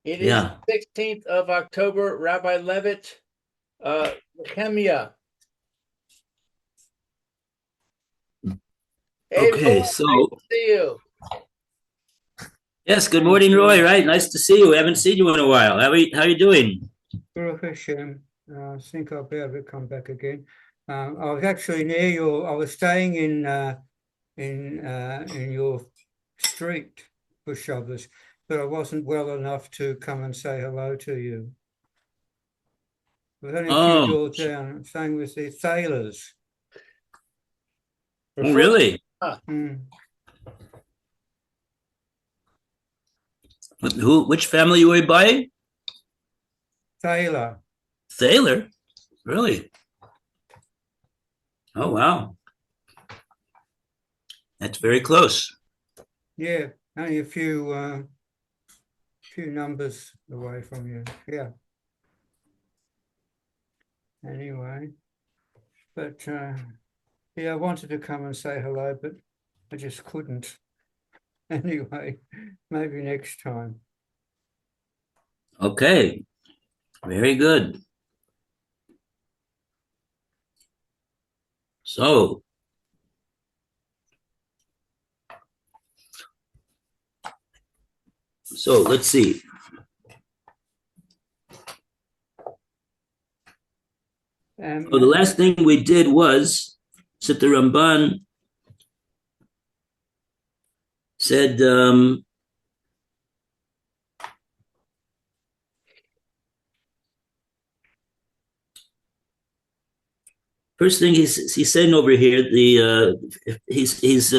It is Yeah. 16th of October. Rabbi Levitt, Nehemia. Hey, Okay. Roy, So, nice to see you. yes, good morning, Roy. Right. Nice to see you. We haven't seen you in a while. How are you doing? Baruch Hashem. I think I'll be able to come back again. I was actually near your. I was staying in your street for Shabbos, but I wasn't well enough to come and say hello to you. There's only a few Oh, doors down. I'm staying with the Thaylors. really? Mm. Which family you were by? Thaylor. Thaler? Really? Oh, wow. That's very close. Yeah, only a few numbers away from you. Yeah. Anyway, but yeah, I wanted to come and say hello, but I just couldn't. Anyway, maybe next time. Okay. Very good. So, let's see. So the last thing we did was that the Ramban said, first thing he's saying over here, he's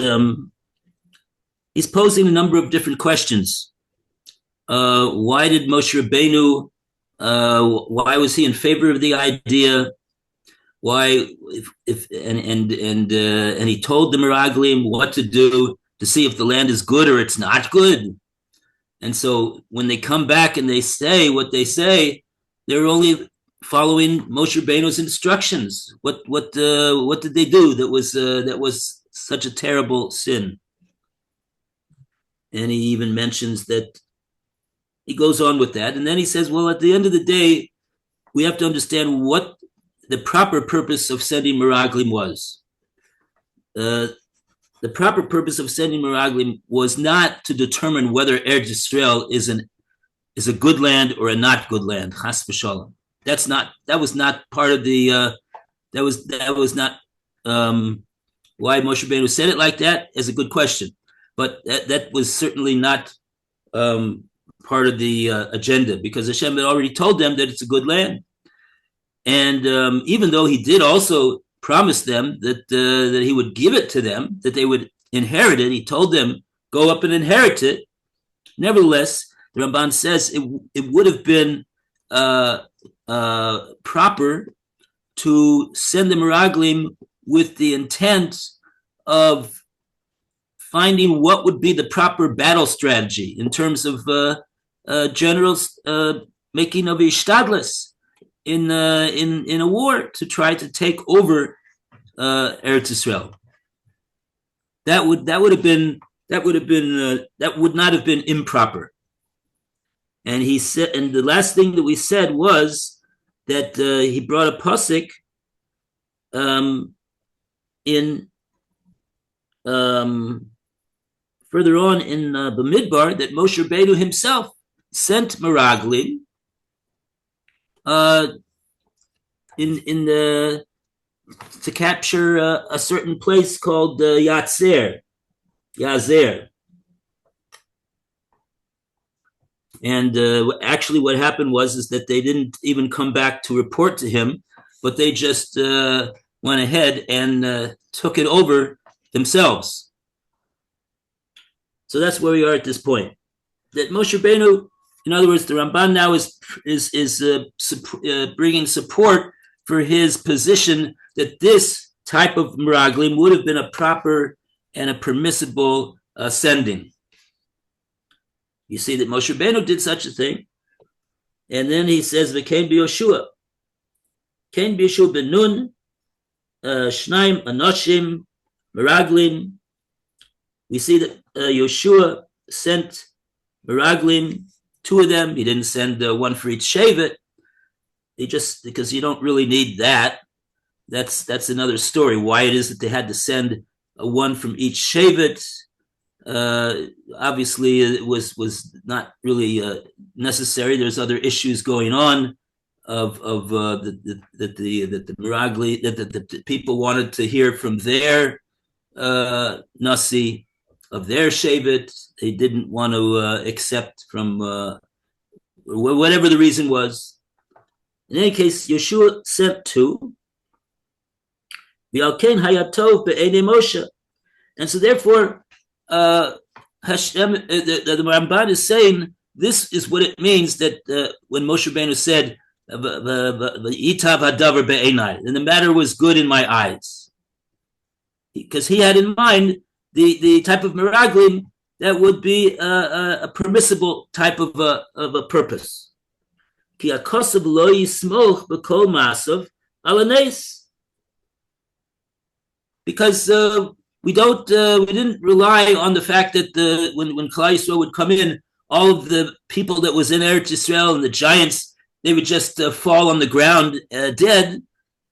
posing a number of different questions. Why did Moshe Rabbeinu? Why was he in favor of the idea? Why, if and he told the Meraglim what to do to see if the land is good or it's not good. And so when they come back and they say what they say, they're only following Moshe Rabbeinu's instructions. What did they do that was such a terrible sin? And he even mentions that he goes on with that, and then he says, well, at the end of the day, we have to understand what the proper purpose of sending Meraglim was. The proper purpose of sending Meraglim was not to determine whether Eretz Yisrael is a good land or a not good land. Chas v'shalom. That was not part of the that was not why Moshe Rabbeinu said it like that is a good question, but that was certainly not part of the agenda, because Hashem had already told them that it's a good land. And even though he did also promise them that he would give it to them, that they would inherit it, he told them, go up and inherit it. Nevertheless, the Ramban says it would have been proper to send the Meraglim with the intent of finding what would be the proper battle strategy in terms of generals making of ishtadlis in a war to try to take over Eretz Yisrael. That would not have been improper. And he said, and the last thing that we said was that he brought a pasuk in further on in Bamidbar that Moshe Rabbeinu himself sent Meraglim to capture a certain place called Yazer. And actually what happened was that they didn't even come back to report to him, but they just went ahead and took it over themselves. So that's where we are at this point. That Moshe Rabbeinu, in other words, the Ramban now is bringing support for his position that this type of Meraglim would have been a proper and a permissible sending. You see that Moshe Rabbeinu did such a thing, and then he says, "V'kein b'Yoshua, kein b'Yoshua ben Nun, shnaim anoshim Meraglim." We see that Yoshua sent Meraglim two of them. He didn't send one for each shevet. He just, because you don't really need that. That's another story. Why it is that they had to send one from each shevet. Obviously, it was not really necessary. There's other issues going on of that the Miragli that the people wanted to hear from their nasi of their shevet. They didn't want to accept from whatever the reason was. In any case, Yeshua sent two. V'alkein hayatov be'enei Moshe, and so therefore, Hashem, the Ramban is saying this is what it means that when Moshe Rabbeinu said, "Itav hadavar be'enai," and the matter was good in my eyes, because he had in mind the type of miraglim that would be a permissible type of a purpose. Ki akosav lo yismoch b'kol masav alanes. Because we didn't rely on the fact that when Klal Yisrael would come in, all of the people that was in Eretz Yisrael and the giants, they would just fall on the ground dead.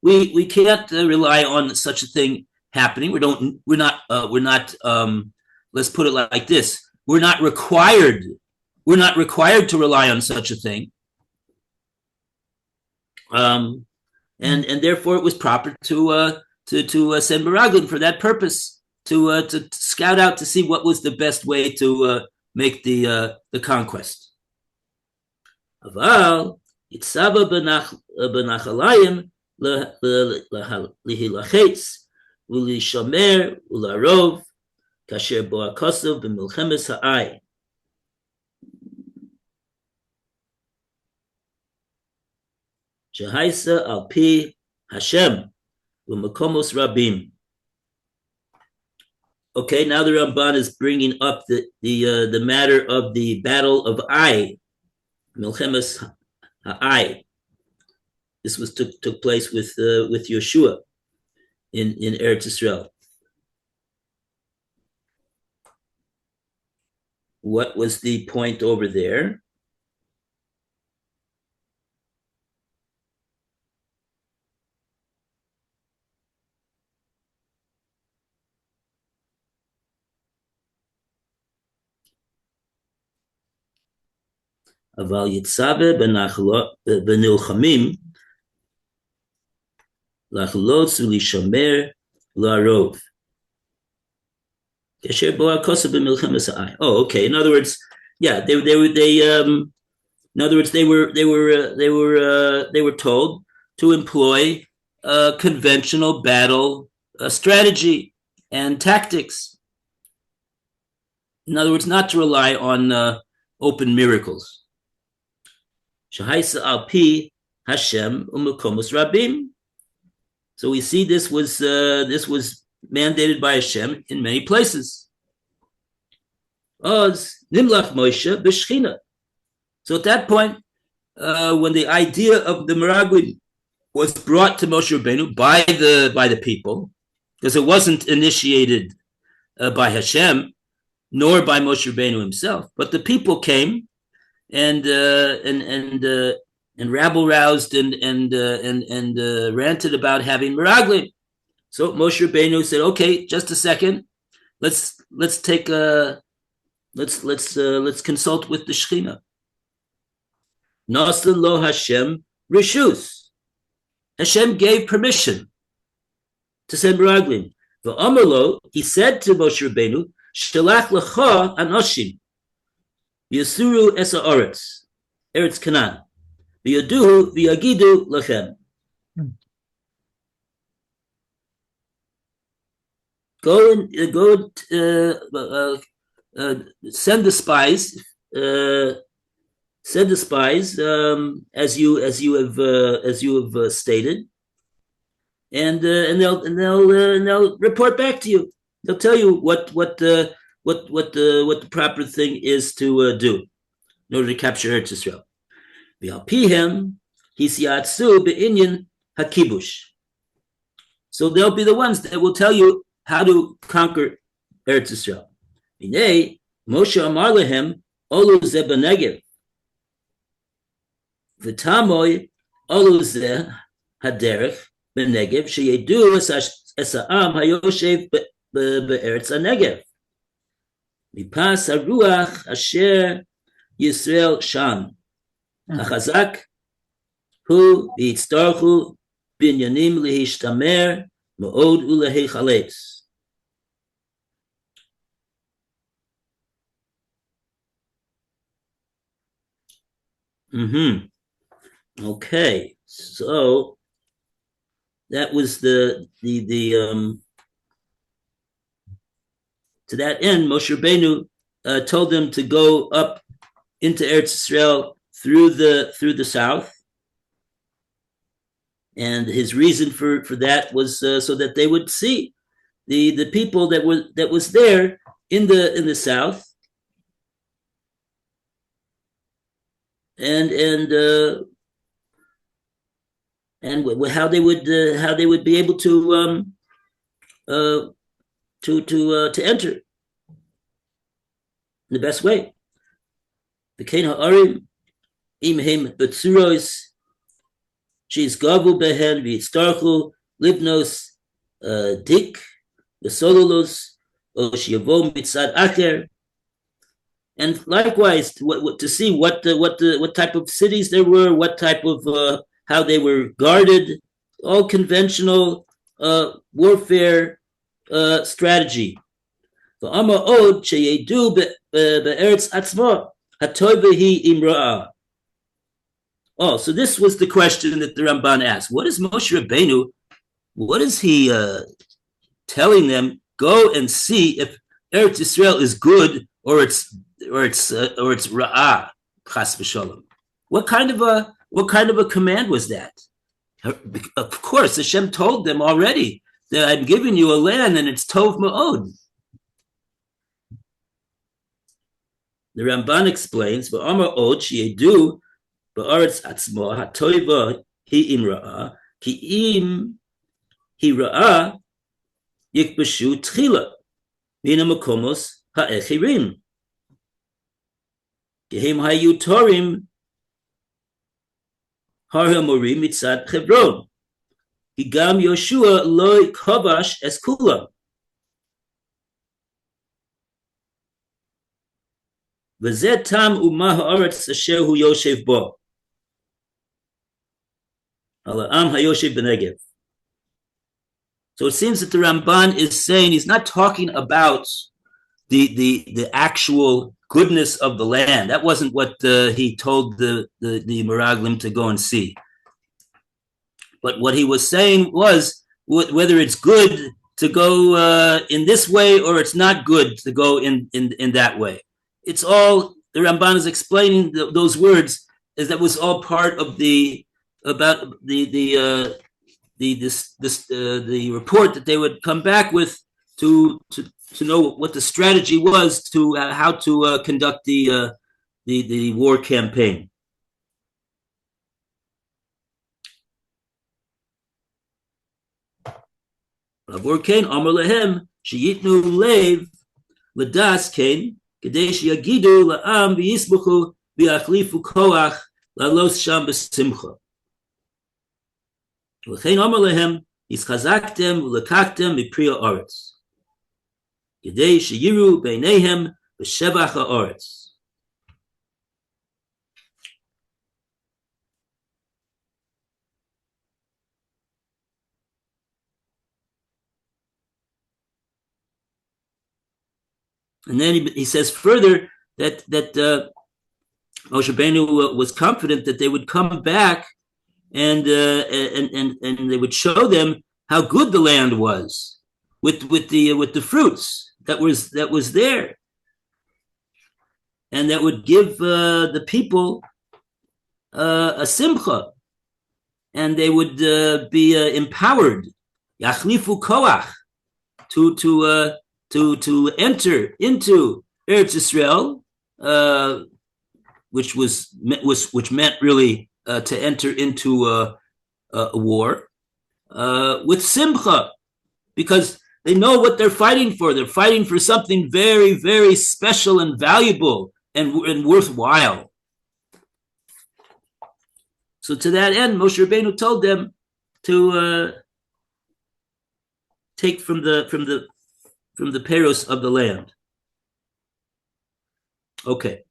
We can't rely on such a thing happening. We're not. Let's put it like this: we're not required to rely on such a thing. And therefore, it was proper to send Miraglim for that purpose, to scout out to see what was the best way to make the conquest. Aval itzava b'nachalayim lihilachetz ulishamer ularov kasher bo hakosav b'milchemes ha'ai. Shehaisa al pi Hashem. Rabim. Okay, now the Ramban is bringing up the matter of the battle of Ai, Milchemes Ai. This took place with Yeshua in Eretz Yisrael. What was the point over there? Aval yitzave benilchamim lachlotz ulishamer larov. Kasher bo hakosav b'milchemes ha'ai. Oh, okay. In other words, yeah, they in other words they were told to employ conventional battle strategy and tactics. In other words, not to rely on open miracles. Shahaisa al pi Hashem u'mekomos rabim. So we see this was mandated by Hashem in many places. Oz nimlach Moshe b'shchina. So at that point, when the idea of the Miraglim was brought to Moshe Rabbeinu by the people, because it wasn't initiated by Hashem nor by Moshe Rabbeinu himself, but the people came and rabble roused and ranted about having Miraglim. So Moshe Rabbeinu said, "Okay, just a second. Let's consult with the Shechina." Nasan lo Hashem rishus. Hashem gave permission to send Miraglim. V'amarlo, he said to Moshe Rabbeinu, "Shalach lecha anoshim yasuru es haaretz, Eretz Canaan, v'yaduhu v'yagidu lechem." Send the spies. Send the spies, as you have stated, and they'll report back to you. They'll tell you what the proper thing is to do in order to capture Eretz Yisrael. V'alpihem hisyatsu be'inyan hakibush. So they'll be the ones that will tell you how to conquer Eretz Yisrael. Vinei Moshe amar lehem olu ze b'negev V'tamoy oluzeh haderech b'negev sheyedu es ha'am hayoshev be'eretz hanegev. Mipas haruach asher Yisrael sham. Hachazak hu v'yitztarchu binyanim lehishtamer me'od ulehechales. Okay, so that was the to that end, Moshe Rabbeinu told them to go up into Eretz Israel through the south, and his reason for that was so that they would see the people that was there in the south, and how they would be able to enter in the best way. The Kain Ha'arim imhem betzuros she's gavu behen v'yitztarchu libnos dik v'sololos o sheyavom mitzad acher. And likewise, to see what type of cities there were, what type of how they were guarded, all conventional warfare strategy. Oh, so this was the question that the Ramban asked. What is Moshe Rabbeinu? What is he telling them? Go and see if Eretz Yisrael is good or it's ra'ah, chas v'sholom. What kind of a command was that? Of course, Hashem told them already that I'm giving you a land and it's tov ma'od. The Ramban explains, "V'amar od sheyedu ba'aretz atzmo hatoiva hi im ra'ah ki im hi ra'ah yikbashu tchila min hamakomos ha'echirim kehem hayu torim har hamorim mitzad Hebron higam Yoshua lo kovash es kulam." V'zeh tam umah ha'aretz asher hu yoshev bo. Ha'am hayoshev b'negev. So it seems that the Ramban is saying he's not talking about the actual goodness of the land. That wasn't what he told the Meraglim to go and see. But what he was saying was whether it's good to go in this way or it's not good to go in that way. It's all, the Ramban is explaining those words, is that was all part of the report that they would come back with to know what the strategy was to how to conduct the war campaign. Lavor Kain Amar Lehem Sheyitnu Lev Ladas Kain Kadesh Yagidu La'am V'Yisbuchu V'Achlifu Koach Lalos Sham B'Simcha. L'chein Amar Lehem Yischazaktem V'Lekaktem V'Priya Oretz Kadesh Yiru Beinehem V'Shevach HaOretz. And then he says further that Moshe Rabbeinu was confident that they would come back and they would show them how good the land was with the fruits that was there, and that would give the people a simcha, and they would be empowered, yachlifu koach, to enter into Eretz Yisrael, which meant really to enter into a war with simcha, because they know what they're fighting for. They're fighting for something very, very special and valuable and worthwhile. So to that end, Moshe Rabbeinu told them to take from the peros of the land. Okay.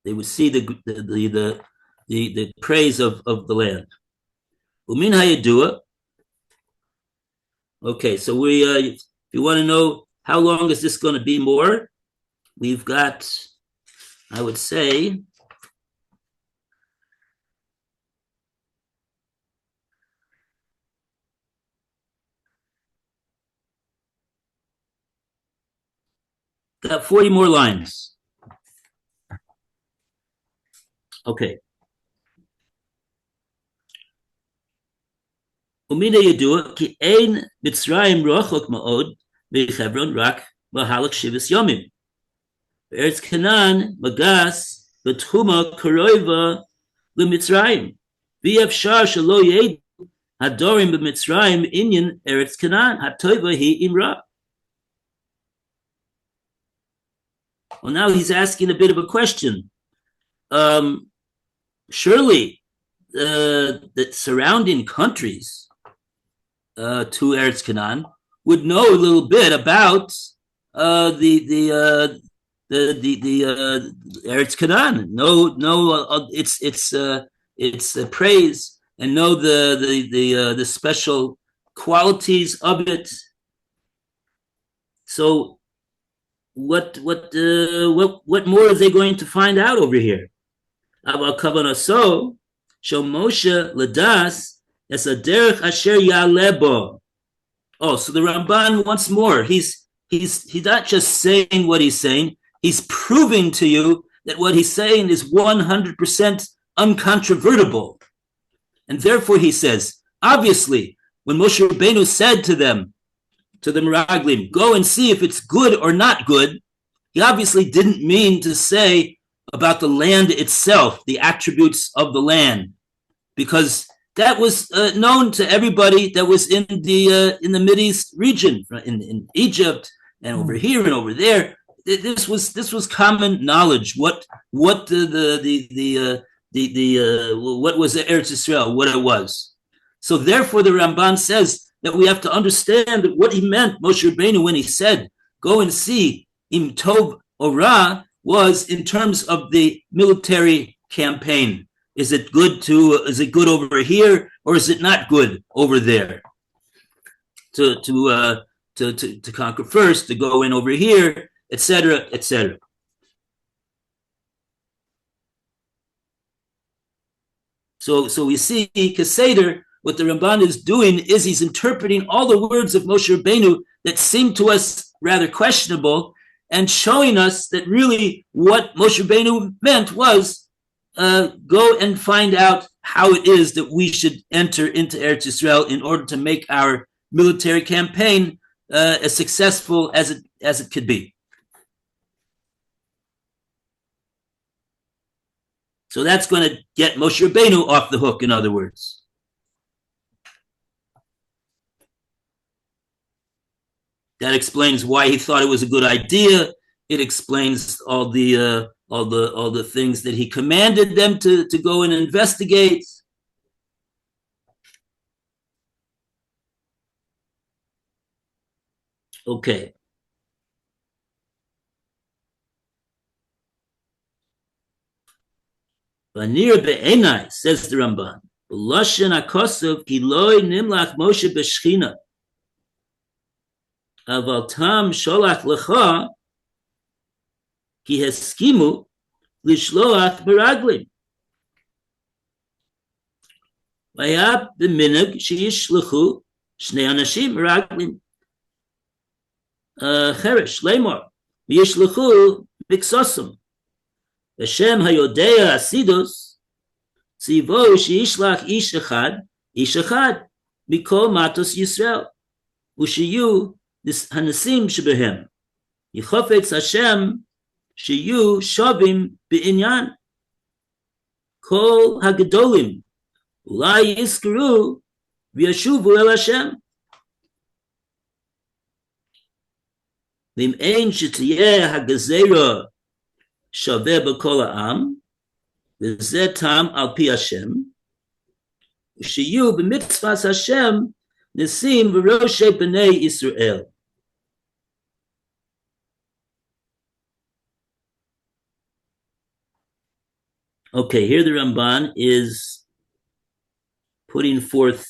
They would see the praise of the land. Umin hayadua. Okay, so if you want to know how long is this going to be more, we've got, I would say, got 40 more lines. Okay. Umina yadua ki ein Mitzrayim rochok ma'od v'Hebron rak mahalak shivas yomim. Eretz Canaan magas v'tchuma karoiva l'Mitzrayim. V'yefshar shelo yedu hadorim b'Mitzrayim inyan Eretz Canaan hatoiva hi imra. Well, now he's asking a bit of a question. Surely the surrounding countries to Eretz Canaan would know a little bit about the Eretz Canaan. Know its praise, and know the special qualities of it. So what more are they going to find out over here? About Kavanaso, Shel Moshe Ladas as a derech asher yalebo. Oh, so the Ramban once more, he's not just saying what he's saying, he's proving to you that what he's saying is 100% uncontrovertible. And therefore he says, obviously, when Moshe Rabbeinu said to them, to the Meraglim, go and see if it's good or not good, he obviously didn't mean to say about the land itself, the attributes of the land, because that was known to everybody that was in the Mideast region, in Egypt and over here and over there. This was common knowledge. What what was Eretz Yisrael, what it was. So therefore, the Ramban says that we have to understand what he meant, Moshe Rabbeinu, when he said, "Go and see im tov or ra," was in terms of the military campaign. Is it good over here, or is it not good over there? To conquer first, to go in over here, etc., etc. So we see Keseder, what the Ramban is doing is he's interpreting all the words of Moshe Rabbeinu that seem to us rather questionable, and showing us that really what Moshe Rabbeinu meant was go and find out how it is that we should enter into Eretz Yisrael in order to make our military campaign as successful as it could be. So that's going to get Moshe Rabbeinu off the hook, in other words. That explains why he thought it was a good idea. It explains all the things that he commanded them to go and investigate. Okay. Vanir be'enai, says the Ramban. B'loshen hakosov ki loy nimlach Moshe b'shchina. Aval tam sholach lecha ki heskimu lishloach meraglim. Vayab b'minag sheyishlechu shnei anashim meraglim. Cheresh lemor v'yishlechu b'ksosum. Hashem hayodea asidus tzivo sheyishlach ish echad mikol matos Yisrael ushiyu hanasim shebehem yichofetz Hashem sheyu shovim b'inyan kol hagadolim ulai yizkaru v'yashuvu el Hashem v'im ein shetiyeh hagazera shaveh b'kol ha'am, v'zeh tam al pi Hashem, shiyu b'mitzvas Hashem nisim v'roshei b'nei Yisrael. Okay, here the Ramban is putting forth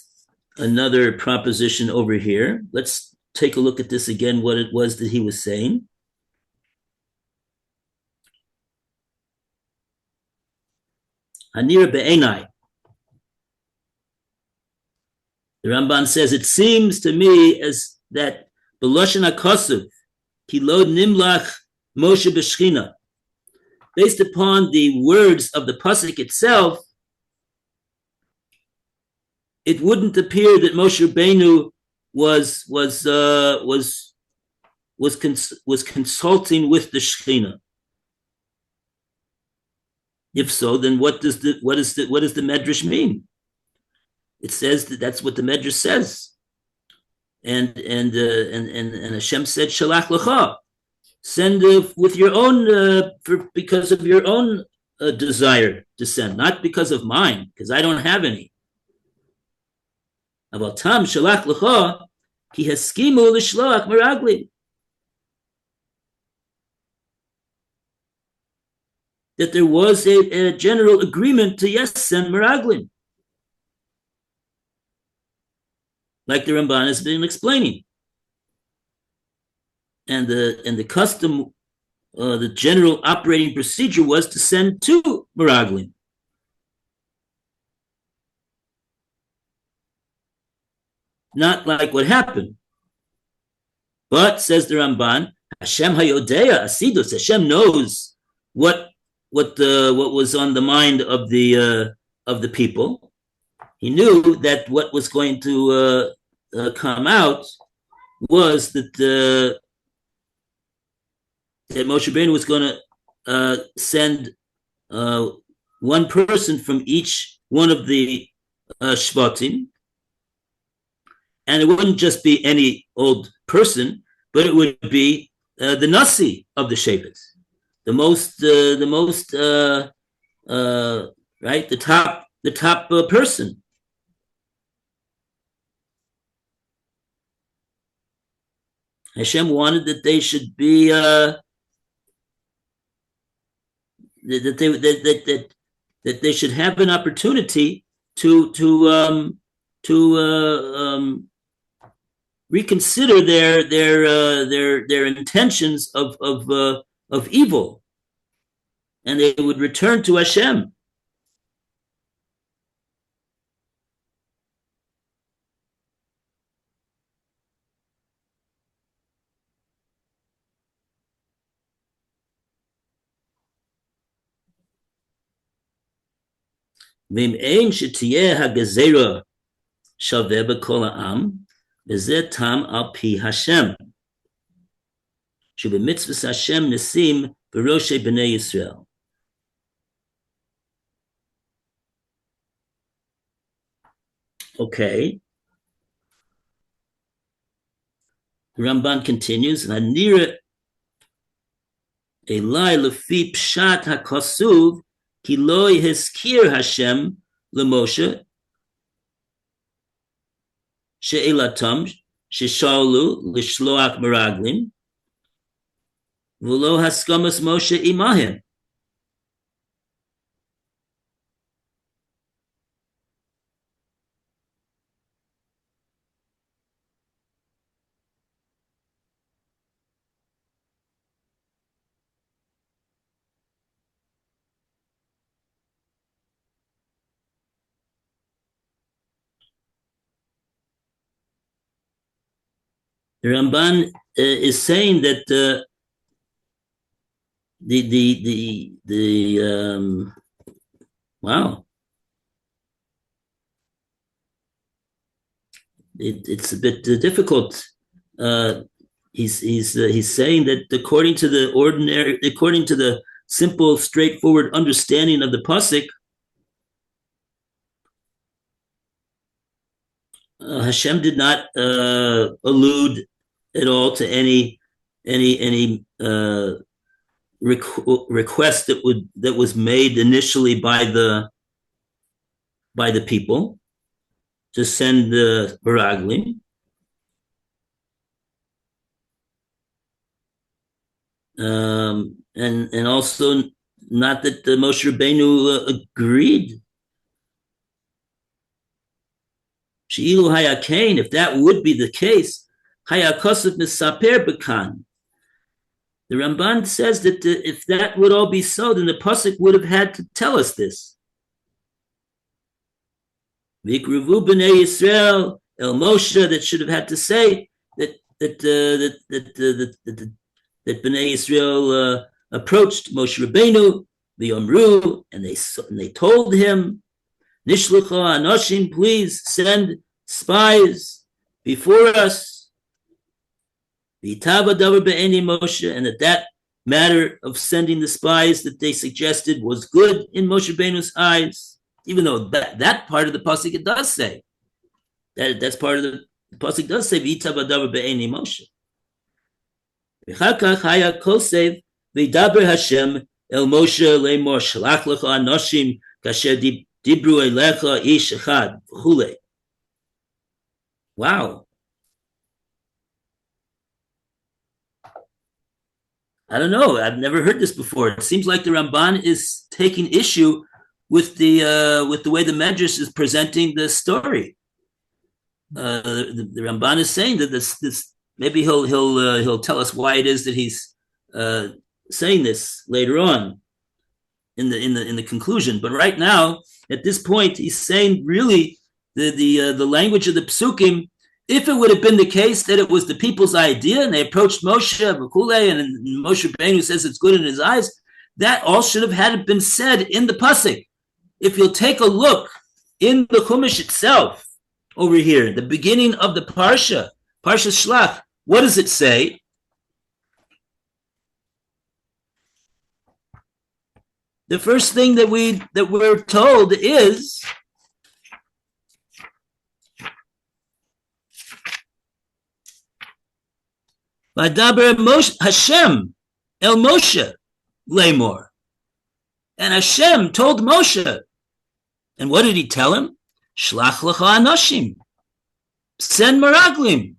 another proposition over here. Let's take a look at this again, what it was that he was saying. Hanira be'enai. The Ramban says, it seems to me as that B'loshen HaKosuv, ki lo nimlach Moshe b'shchina, based upon the words of the pasuk itself, it wouldn't appear that Moshe Rabbeinu was consulting with the Shekhinah. If so, then what does the Medrash mean? It says that that's what the Medrash says, and Hashem said, "Shalach lecha." Send with your own, because of your own desire to send, not because of mine, because I don't have any. Aval tam shalach lecha ki haskimu l'shloach meraglim. That there was a general agreement to yes, send meraglim, like the Ramban has been explaining. And the custom, the general operating procedure was to send two meraglim. Not like what happened. But, says the Ramban, Hashem hayodea asidus, Hashem knows what was on the mind of the people. He knew that what was going to come out was that Moshe Rabbeinu was going to send one person from each one of the Shvatim, and it wouldn't just be any old person, but it would be the Nasi of the Shevet, the top person. Hashem wanted that they should be that they should have an opportunity to reconsider their intentions of evil, and they would return to Hashem. ואם אין שתהיה הגזירה שווה בכל העם, וזה טעם על פי השם, שבמצוות השם נשים בראשי בני ישראל. Okay. The Ramban continues, Hanira Elai lefi pshat hakasuv ki lo yezkir Hashem leMoshe she'elatam sheshalu lishloach meraglim v'lo haskamas Moshe imahem. The Ramban is saying that wow, it's a bit difficult. He's saying that according to the simple, straightforward understanding of the pasuk, Hashem did not allude at all to any request that was made initially by the people to send the Baraglim. And also not that Moshe Rabbeinu agreed. She'ilu hayakain, if that would be the case, hayakosef misaper bekan. The Ramban says that if that would all be so, then the pasuk would have had to tell us this. Vikruvu b'nei Yisrael el Moshe, that should have had to say that Bnei Yisrael approached Moshe Rabbeinu, v'yomru, and they told him, Nishlucha anoshim, please send spies before us. V'itava davar be'eni Moshe, and that matter of sending the spies that they suggested was good in Moshe Rabbeinu's eyes, even though that part of the pasuk it does say that's part of the pasuk does say v'itava davar be'eni Moshe. V'chakach haya kosev v'daber Hashem el Moshe le'mor shalach lecha anoshim kasher dibru elecha ish echad v'chulei. Wow. I don't know. I've never heard this before. It seems like the Ramban is taking issue with the way the Medrash is presenting the story. The Ramban is saying that this maybe he'll tell us why it is that he's saying this later on in the conclusion. But right now, at this point, he's saying really the language of the psukim. If it would have been the case that it was the people's idea and they approached Moshe and Moshe Rabbeinu says it's good in his eyes, that all should have had been said in the pasuk. If you'll take a look in the Chumash itself over here, the beginning of the Parsha Shlach, what does it say? The first thing that we're told is Vadaber Hashem el Moshe lemor. And Hashem told Moshe. And what did he tell him? Shlach lecha anoshim. Send meraglim.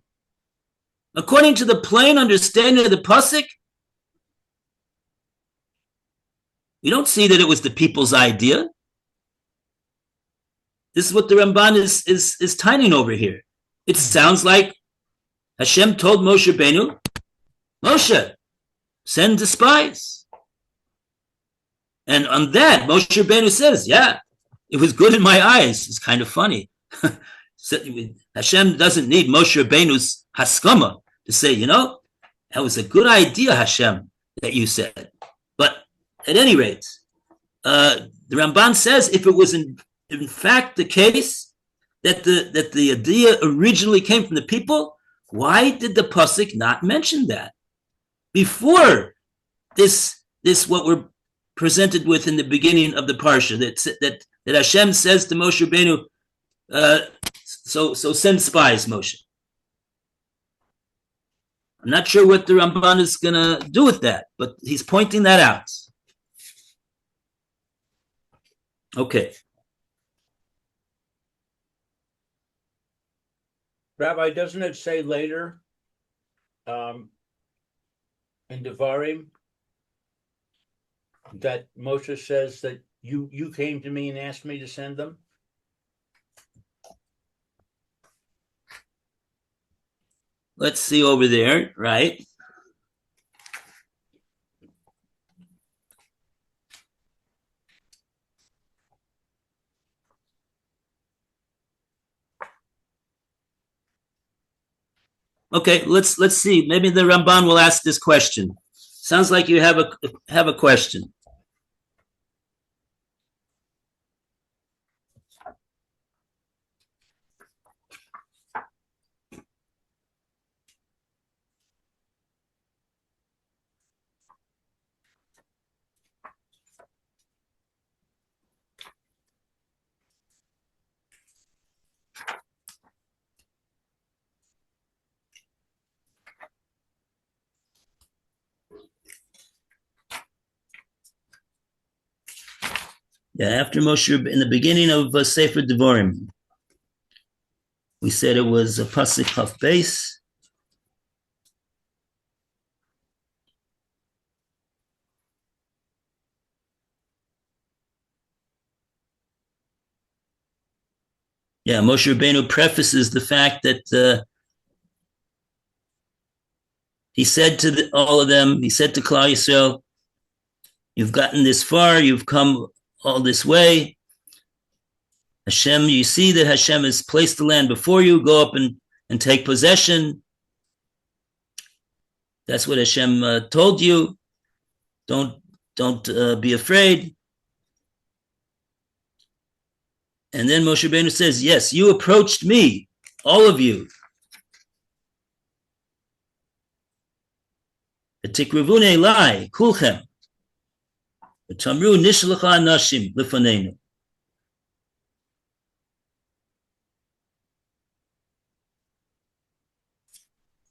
According to the plain understanding of the pasuk, we don't see that it was the people's idea. This is what the Ramban is tining over here. It sounds like Hashem told Moshe Rabbeinu, Moshe, send the spies. And on that, Moshe Rabbeinu says, yeah, it was good in my eyes. It's kind of funny. Hashem doesn't need Moshe Rabbeinu's haskama to say, that was a good idea, Hashem, that you said. But at any rate, the Ramban says if it was in fact the case that the idea originally came from the people, why did the pasuk not mention that? Before this what we're presented with in the beginning of the parsha, that Hashem says to Moshe Rabbeinu, so send spies, Moshe. I'm not sure what the Ramban is going to do with that, but he's pointing that out. Okay. Rabbi, doesn't it say later in Devarim that Moshe says that you came to me and asked me to send them? Let's see over there, right? Okay, let's see. Maybe the Ramban will ask this question. Sounds like you have a question. Yeah, after Moshe, in the beginning of Sefer Devarim, we said it was a pasuk Chaf Beis. Yeah, Moshe Rabbeinu prefaces the fact that he said to all of them, he said to Klal Yisrael, you've gotten this far, you've come all this way. Hashem, you see that Hashem has placed the land before you, go up and take possession. That's what Hashem told you. Don't be afraid. And then Moshe Rabbeinu says, yes, you approached me, all of you. Tikrivune elai, kulchem. Tamru nishlacha anashim lefanenu.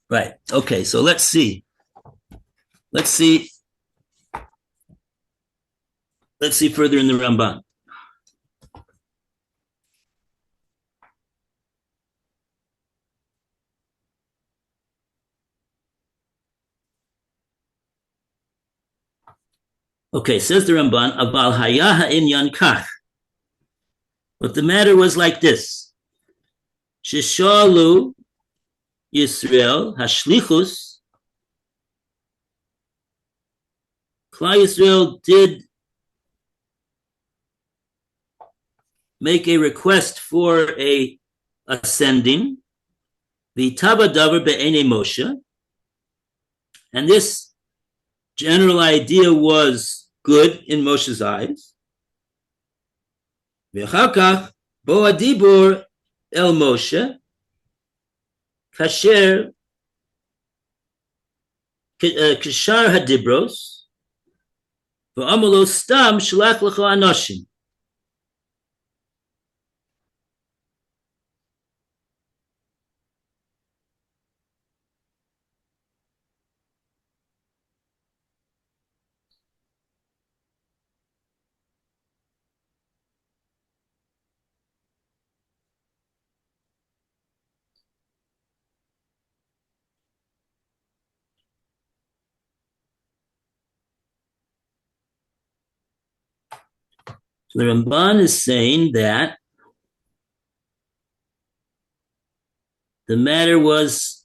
Right. Okay, so let's see. Let's see further in the Ramban. Okay, says the Ramban, Aval haya ha'inyan kach. But the matter was like this. Shishalu Yisrael hashlichus. Klal Yisrael did make a request for a ascending. The Tabadavar be'ene Moshe. And this general idea was good in Moshe's eyes. V'chakach bo adibur el Moshe kasher kashar hadibros v'amalo stam shlach lecha anoshim. So the Ramban is saying that the matter was,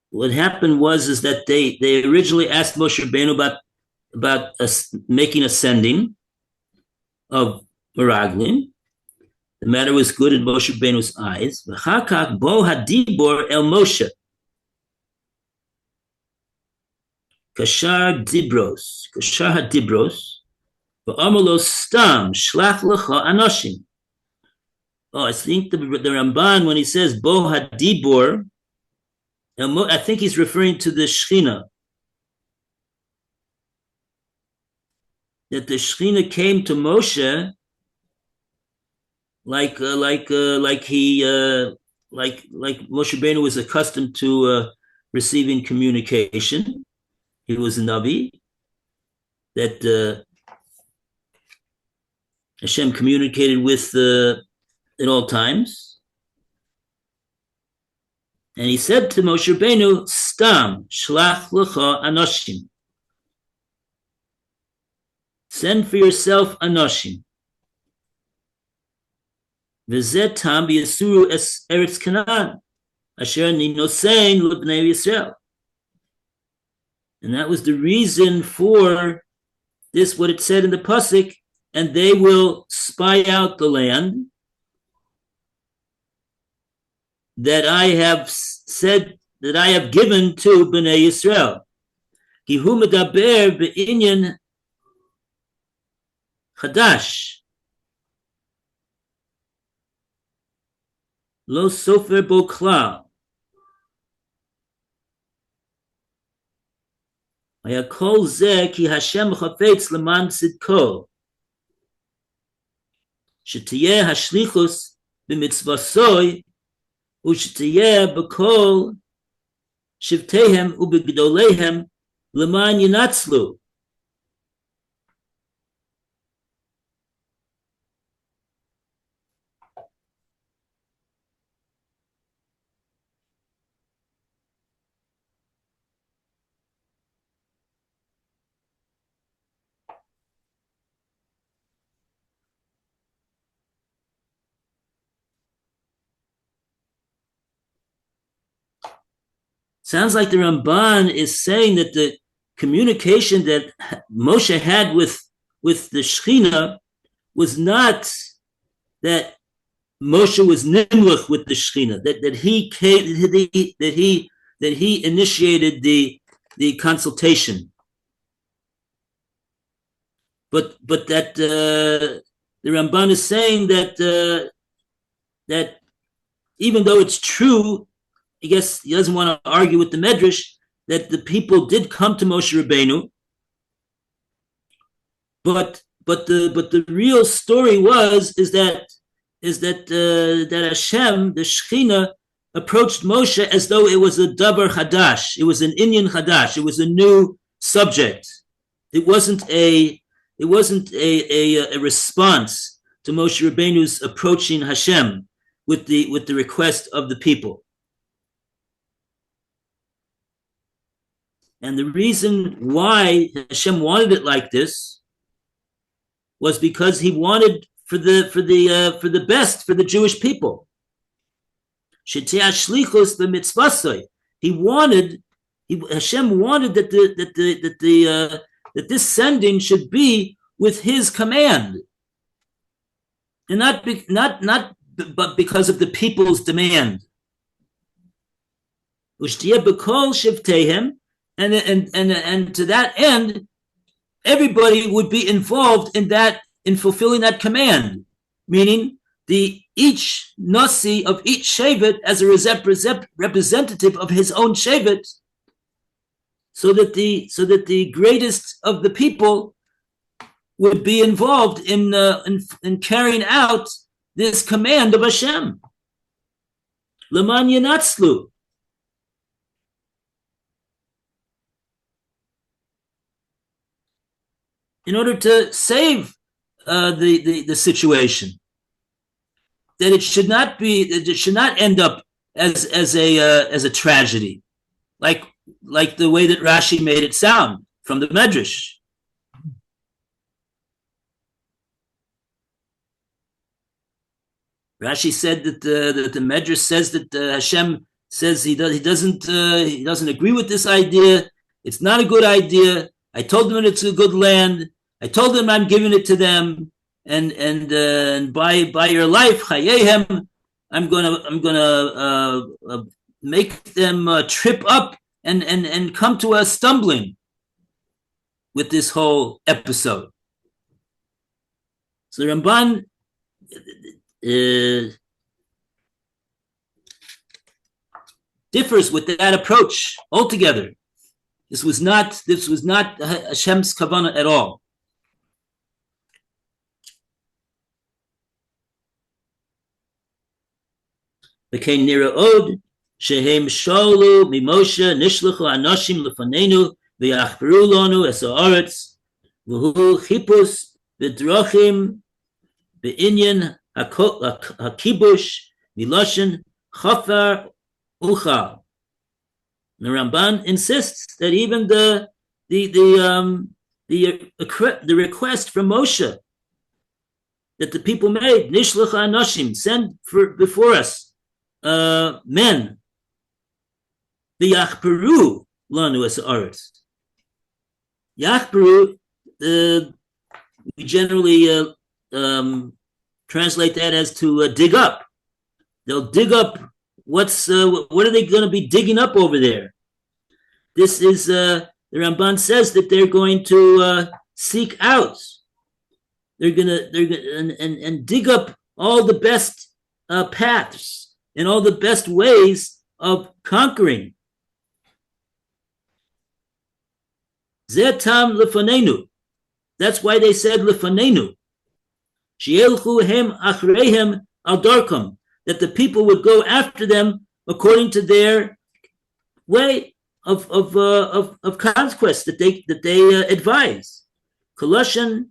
what happened was that they originally asked Moshe Rabbeinu about making a sending of Meraglim. The matter was good in Moshe Rabbeinu's eyes. V'chakach bo hadibor el Moshe. Kashar hadibros, v'amalo stam shlach lecha anoshim. Oh, I think the Ramban, when he says bo hadibor, I think he's referring to the Shechina. That the Shechina came to Moshe like Moshe Rabbeinu was accustomed to receiving communication. He was a Navi, that Hashem communicated with at all times. And he said to Moshe Rabbeinu, Stam, shlach lecha anoshim. Send for yourself anoshim. V'zeh tam b'yasuru es eretz Canaan, asher ani nosein l'bnei Yisrael. And that was the reason for this, what it said in the pasuk, and they will spy out the land that I have said, that I have given to Bnei Yisrael. Ki hu medaber be'inyan chadash. Lo sofer bo klal. Hayakol zeh ki Hashem chafetz leman tzidko. Shetiyeh hashlichus b'mitzvasoi u'shetiyeh b'kol shivtehem u'b'gdoleihem leman yinatzlu. Sounds like the Ramban is saying that the communication that Moshe had with the Shekhinah was not that Moshe was nimlich with the Shekhinah, that he initiated the consultation, but that the Ramban is saying that that even though it's true, I guess he doesn't want to argue with the Medrash, that the people did come to Moshe Rabbeinu, but the real story is that Hashem, the Shekhinah, approached Moshe as though it was a davar chadash, it was an inyan chadash, it was a new subject. It wasn't a response to Moshe Rabbeinu's approaching Hashem with the request of the people. And the reason why Hashem wanted it like this was because he wanted for the best for the Jewish people. Hashem wanted that this sending should be with his command, and not because of the people's demand. And to that end, everybody would be involved in fulfilling that command, meaning each nasi of each shevet as a representative of his own shevet, so that the greatest of the people would be involved in carrying out this command of Hashem. Leman yinatzlu. In order to save the situation, that it should not end up as a tragedy, like the way that Rashi made it sound from the Medrash. Rashi said that the Medrash says that Hashem says he doesn't agree with this idea. It's not a good idea. I told them it's a good land. I told them I'm giving it to them, and by your life, chayehem, I'm gonna make them trip up and come to a stumbling with this whole episode. So the Ramban differs with that approach altogether. This was not Hashem's kavanah at all. Became nira od shehem shalu mimoshe nishluchu anoshim lefanenu v'yachperu lanu es haaretz v'hu chipus v'drachim v'inyan hakibush miloshen chafar uchal. The Ramban insists that even the request from Moshe that the people made, nishluchu anoshim, send before us men, the Yachperu lanu es haaretz. Yachperu, we generally translate that as to dig up. They'll dig up what are they going to be digging up over there? This is the Ramban says that they're going to seek out. They're gonna and dig up all the best paths and all the best ways of conquering. Zetam lefanenu. That's why they said lefanenu. Shielchu hem achreihem al darkam, that the people would go after them according to their way of conquest that they advise. Koloshan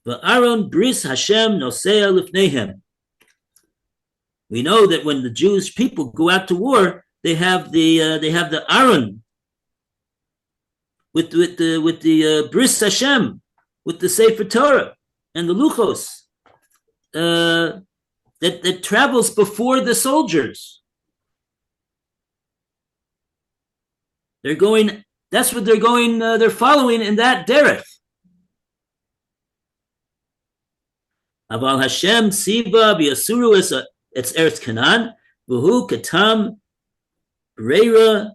va'aron bris Hashem nosea lifnehem. We know that when the Jewish people go out to war, they have the Aron with the Bris Hashem, with the Sefer Torah and the Luchos that travels before the soldiers. They're going, that's what they're going, they're following in that derech. Aval Hashem Siva Biasuru it's Eretz Canaan, Vuhu Katam Reira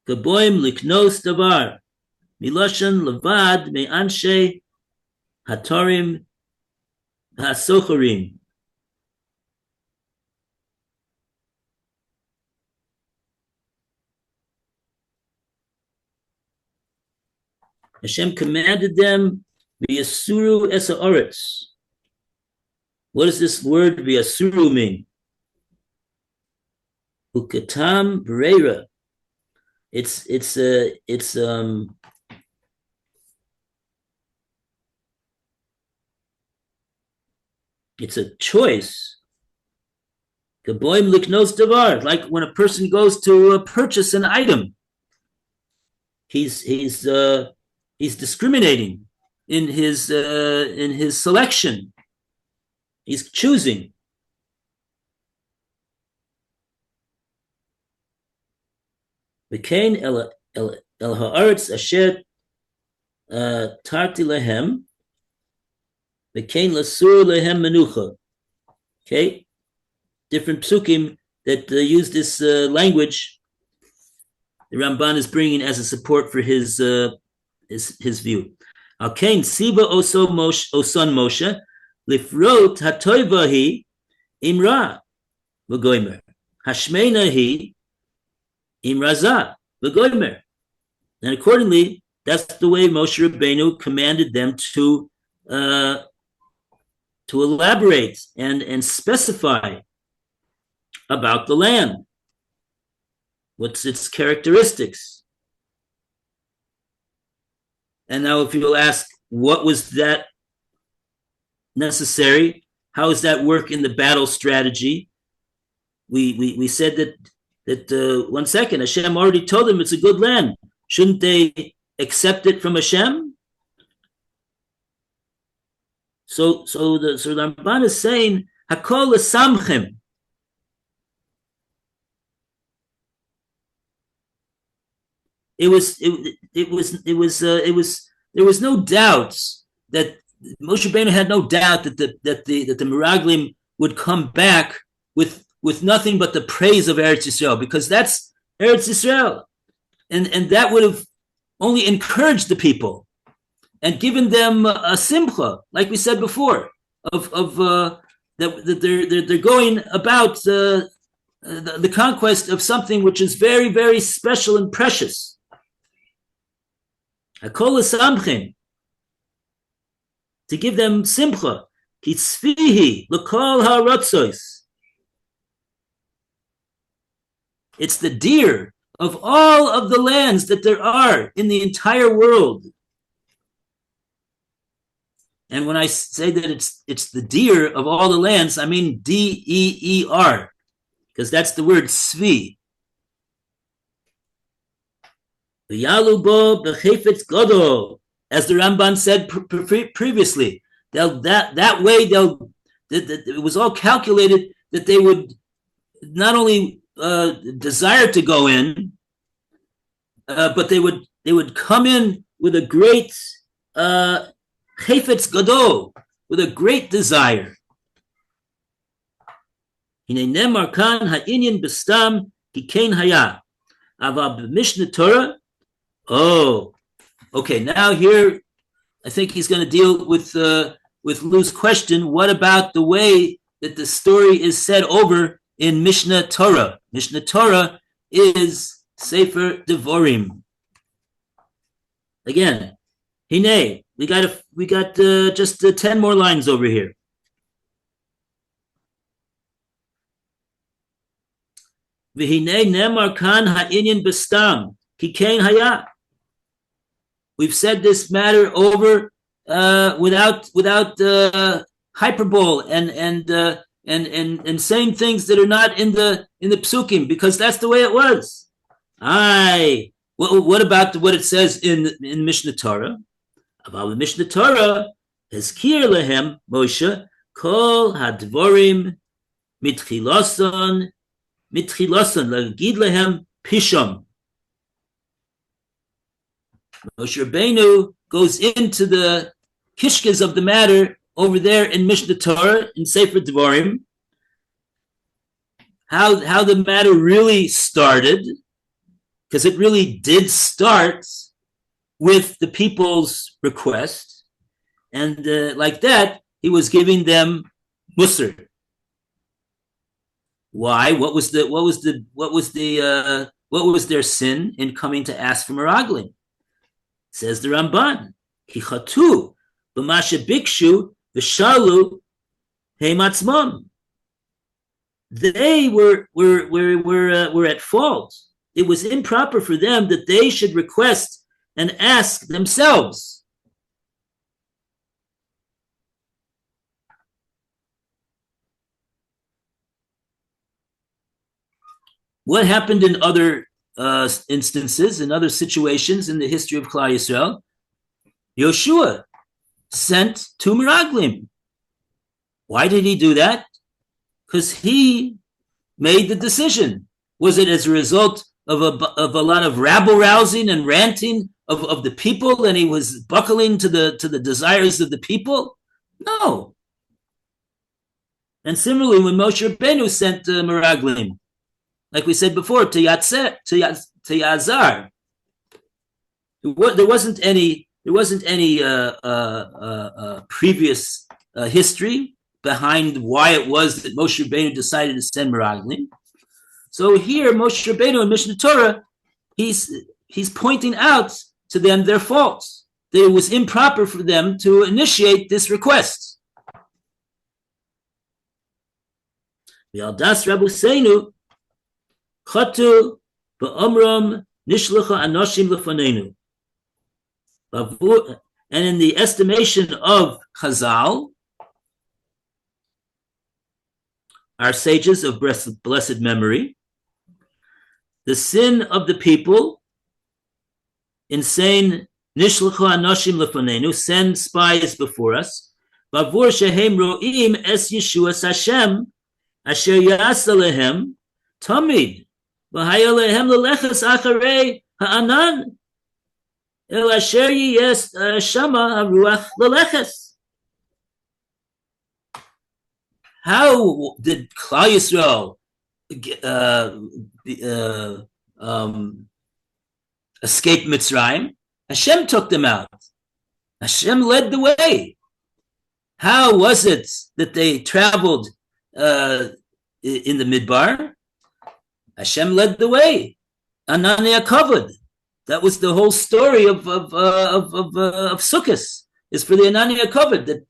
Gaboim Liknos Davar Miloshan Levad Me'anshe Hatorim Hasochorim. Hashem commanded them V'yasuru es ha'aretz. What does this word v'yasuru mean? Ukatam b'reira. It's a choice. Gaboim liknos davar, like when a person goes to purchase an item. He's discriminating in his selection. He's choosing. V'kein el haaretz asher tarti lehem, v'kein lasur lehem menucha. Okay, different psukim that use this language. The Ramban is bringing as a support for his view. Alkein siba oso oson Moshe lifrot hatoivahi imra v'goimer hashmeinahi imraza v'goimer. And accordingly, that's the way Moshe Rabbeinu commanded them to elaborate and specify about the land. What's its characteristics? And now if you'll ask, what was that necessary? How does that work in the battle strategy? We said that 1 second, Hashem already told them it's a good land. Shouldn't they accept it from Hashem? So the Ramban is saying, Hakol l'samchem. There was no doubts that Moshe Rabbeinu had no doubt that the Meraglim would come back with nothing but the praise of Eretz Yisrael, because that's Eretz Yisrael, and that would have only encouraged the people and given them a simcha, like we said before, of that they're going about the conquest of something which is very, very special and precious. Hakol l'samchem, to give them simcha, ki tzvihi l'kol ha'rotzois. It's the deer of all of the lands that there are in the entire world. And when I say that it's the deer of all the lands, I mean D-E-E-R, because that's the word tzvi. V'yalu b'chefetz gadol, as the Ramban said previously. That way it was all calculated that they would not only desire to go in, but they would come in with a great chefetz gadol, with a great desire. Hine nemar kan ha'inyan b'stam ki kein haya. Ava b'mishneh Torah. Oh, okay. Now here, I think he's going to deal with Lou's question. What about the way that the story is said over in Mishneh Torah? Mishneh Torah is Sefer Devorim. Again, Hine, we got just 10 more lines over here. V'hine nemar kan ha'inyan b'stam ki kein haya. We've said this matter over without hyperbole and saying things that are not in the psukim, because that's the way it was. What about what it says in Mishneh Torah? About the Mishneh Torah, Hezkir lehem Moshe kol hadvorim mitchilason lagid lehem pisham Moshe Rabbeinu goes into the kishkas of the matter over there in Mishnah Torah, in Sefer Devarim, how the matter really started, because it really did start with the people's request, and like that, he was giving them musr. Why? What was their sin in coming to ask for meraglim? Says the Ramban, Ki chatu b'mashe bikshu v'shalu heimatzmam. They were at fault. It was improper for them that they should request and ask themselves. What happened in other instances, in other situations in the history of Klal Yisrael? Yoshua sent two meraglim. Why did he do that? Because he made the decision. Was it as a result of a lot of rabble rousing and ranting of the people, and he was buckling to the desires of the people? No. And similarly, when Moshe Rabbeinu sent meraglim, like we said before, to Yazar, there wasn't any previous history behind why it was that Moshe Rabbeinu decided to send meraglim. So here, Moshe Rabbeinu in Mishnah Torah, he's pointing out to them their faults, that it was improper for them to initiate this request. V'aldas Rabbeinu chatu ba'omram nishlecha anoshim lefanenu. And in the estimation of Chazal, our sages of blessed memory, the sin of the people in saying nishlecha anoshim lefanenu, send spies before us, bavur shehem ro'im es Yeshuas Hashem asher yasa lehem tamid v'haya lehem lelechas acharei ha'anan el asher yiyes shama haruach lelechas. How did Klal Yisrael escape Mitzrayim? Hashem took them out. Hashem led the way. How was it that they traveled in the Midbar? Hashem led the way. Anania covered. That was the whole story of Sukkot. Is for the Anania covered that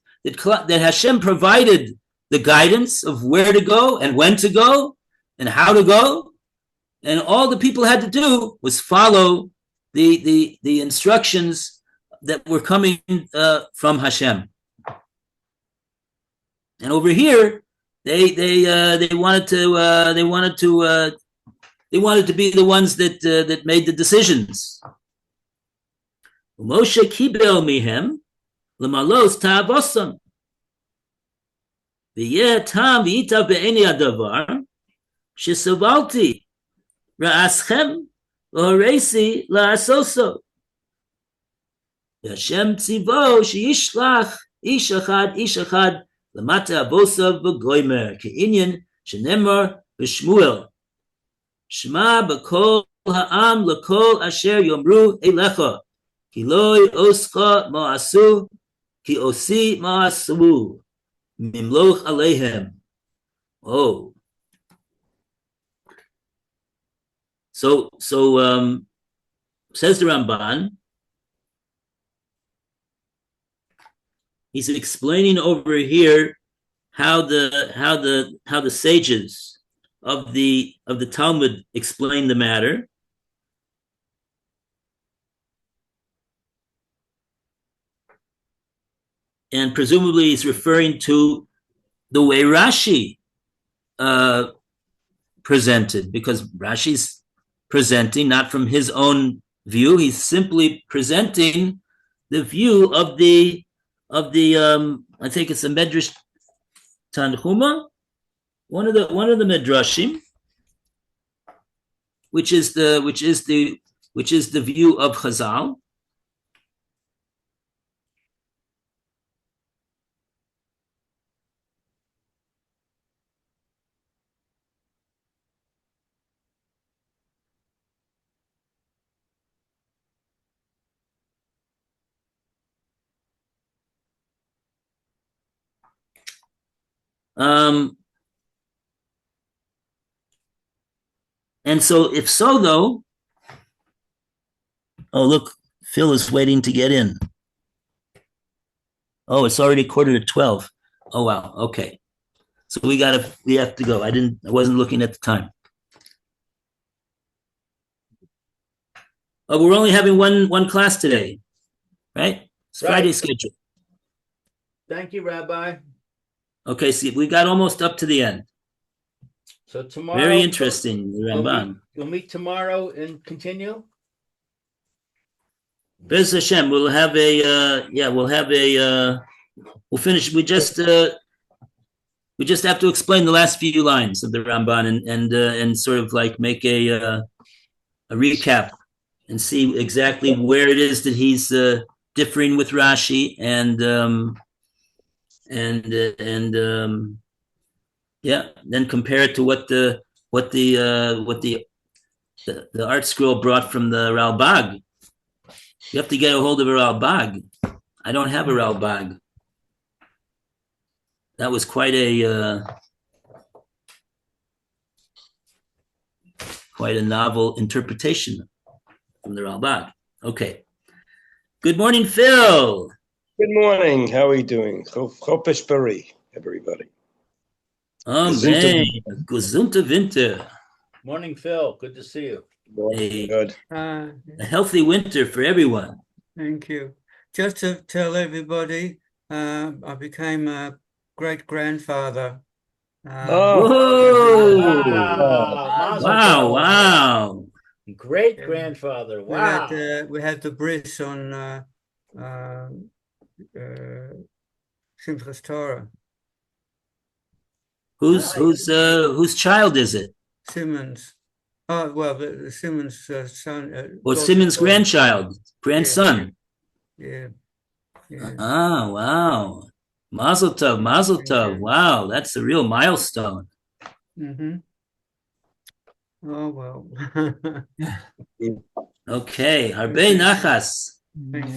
Hashem provided the guidance of where to go and when to go and how to go, and all the people had to do was follow the instructions that were coming from Hashem. And over here, they wanted to be the ones that made the decisions. Moshe kibel mihem lemalos ta'avosam. V'yeh tam v'yitav be'eni hadavar shesavalti ra'aschem v'horesi la'asoso. Hashem tzivo sheyishlach ish echad lemata avosav v'goymer ke'inyan shenemar v'shmuel shema b'kol ha'am l'kol asher yomru elecha ki loy oscha ma'asu ki osi ma'asu Mimloch Alehem. Oh. So says the Ramban, he's explaining over here how the sages of the Talmud explain the matter. And presumably he's referring to the way Rashi presented, because Rashi's presenting not from his own view. He's simply presenting the view of the I think it's the Medrash Tanhuma, one of the Medrashim, which is the view of Chazal. And so if so, though, oh, look, Phil is waiting to get in. Oh, it's already 11:45. Oh, wow. Okay. So we have to go. I wasn't looking at the time. Oh, we're only having one class today, right? It's Friday Right. schedule. Thank you, Rabbi. Okay, see, we got almost up to the end. So tomorrow. Very interesting, We'll Ramban. meet tomorrow and continue. Bez Hashem, we'll finish. We just have to explain the last few lines of the Ramban and sort of like make a recap and see exactly where it is that he's differing with Rashi and then compare it to what the art scroll brought from the Ralbag. You have to get a hold of a Ralbag. I don't have a Ralbag. That was quite a novel interpretation from the Ralbag. Okay. Good morning, Phil. Good morning. How are you doing? Chopesh Bari, everybody. Amen. Gesunte winter. Morning, Phil. Good to see you. Good. A healthy winter for everyone. Thank you. Just to tell everybody, I became a great-grandfather. Whoa! Wow. Wow! Great grandfather. Wow. We had the bris on Simchas Torah. Whose child is it? Simmons. Oh, well, the Simmons son. Well, Simmons' grandson. Yeah. Ah, wow. Mazel tov, mazel tov. Wow, that's a real milestone. Mm-hmm. Oh, well. Okay, harbe nachas. Thank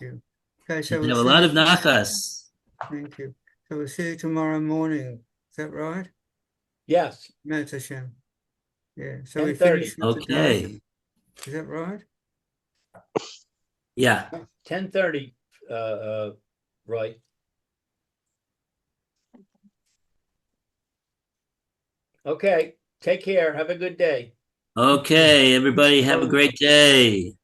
you. Okay, so You have a lot of nachas. Thank you. So we'll see you tomorrow morning. Is that right? Yes. Me'ez Hashem. Yeah. So 10:30. we finish for today. Okay. Is that right? Yeah. 10:30. Right. Okay. Take care. Have a good day. Okay, everybody have a great day.